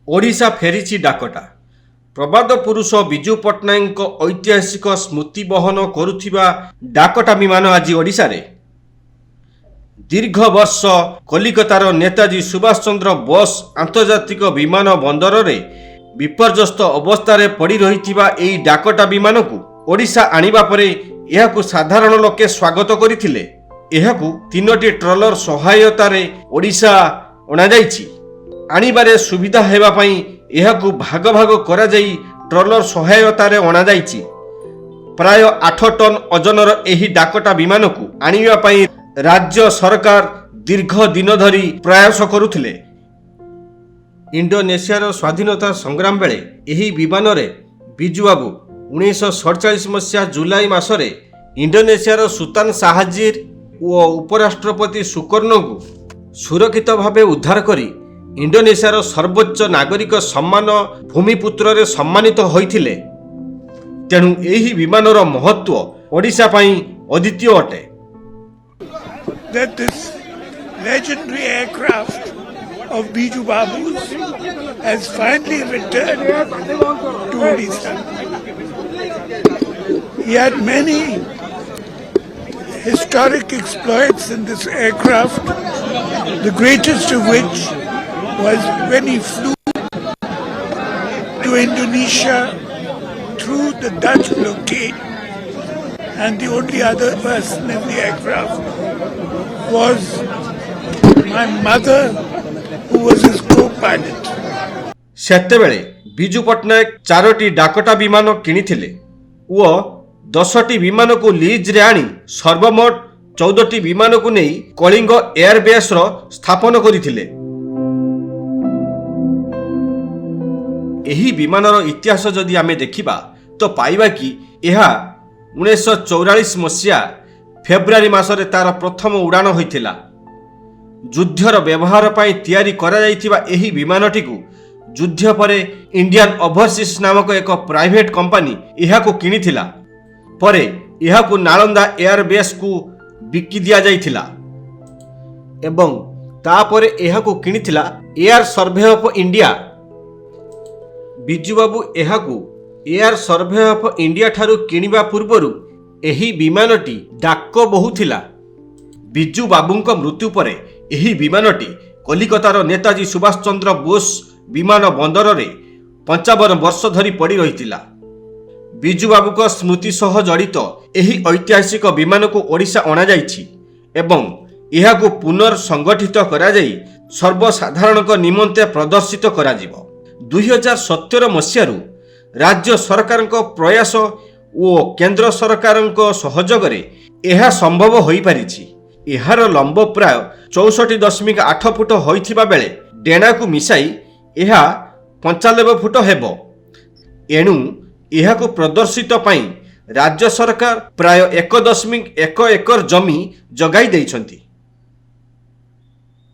Odisha फेरिछि Dakota. प्रबाद पुरुष विजु पट्टनायक ऐतिहासिक स्मृति बहन करुथिबा डाकोटा विमान आज ओडिशा रे दीर्घ वर्ष कलिकतार नेताजी सुभाष चंद्र बोस आंतर्जातिक विमान बंदर रे विपर्यस्त अवस्था रे पड़ी रहिथिबा एई डाकोटा विमान को ओडिशा आनिबा परे एहाकु साधारण लोके स्वागत करिथिले। एहाकु 3टी ट्रलर सहायता रे ओडिशा अणा जाइछि। आनिबारे सुविधा हेबा पई एहाकु भाग भाग करा जाई ट्रलर सहायता रे अणा जाइछि। प्राय 8 टन ओजनर एही डाकोटा विमान को आनिबा पई राज्य सरकार दीर्घ दिन धरी प्रयास करुथिले। इंडोनेशियार स्वाधीनता संग्राम बेले एही विमान रे बिजू बाबू 1947 मसीहा जुलाई मासरे इंडोनेशियार सुल्तान शाहजीर और उपराष्ट्रपति सुकर्णो को सुरक्षित भावे उद्धार करी इंडोनेशियार सर्वोच्च नागरिक सम्मान भूमिपुत्र रे सम्मानित होइथिले। तेणु एही विमानर महत्व ओडिशा पई अद्वितीय अटे। That this legendary aircraft of Biju Babu's has finally returned to Odisha. He had many historic exploits in this aircraft, the greatest of which was when he flew to Indonesia through the Dutch blockade, and the only other person in the aircraft was my mother, who was his co-pilot. सेतेबेले बिजू पट्टनायक 4टी Dakota विमान किनिथिले ओ 10टी विमान को lease रे आनी सर्वमोट 14टी विमान को नहीं कलिंग एयरबेस रो स्थापन करिथिले। एही विमानर इतिहास जदि आमे देखिबा तो पाइबा कि एहा 1944 मसीहा फेब्रुआरी मासरे तार प्रथम उड़ान होइथिला। युद्धर व्यवहार पाई तैयारी करा जाइथिबा एही विमानटी को युद्ध परे इंडियन ओवरसीज नामक एक प्राइवेट कंपनी एहाको किनिथिला। परे एहाको नालंदा एयरबेस को बिकी दिया जाइथिला एवं तापरे एहाको किनिथिला air survey of India. Biju Babu एहाको एयर सर्वे ऑफ इंडिया ठारू किनिबा पूर्वरु एही विमानटी डाक बहुथिला। बिजू बाबूंक मृत्यु परे एही विमानटी कलिकतार नेताजी सुभाष चंद्र बोस विमान बंदर रे 55 वर्ष धरी पड़ी रहिथिला। बिजू बाबूक स्मृति सह जड़ित एही ऐतिहासिक विमान को ओडिशा अणा जाइछि एवं एहाकु पुनर्संगठित करा जाई सर्वसाधारणक निमंते प्रदर्शित करा जिवो। 2017 मसीहारू राज्य सरकारक प्रयास और केंद्र सरकारक सहयोग रे एहा संभव होई परिछि। एहार लंब प्राय 64.8 फुट होइथिबा बेले डेना को मिसाई एहा 95 फुट हेबो। एणु एहाकु प्रदर्शित पई राज्य सरकार प्राय 1.1 एकर जमी जगाई दैछंती।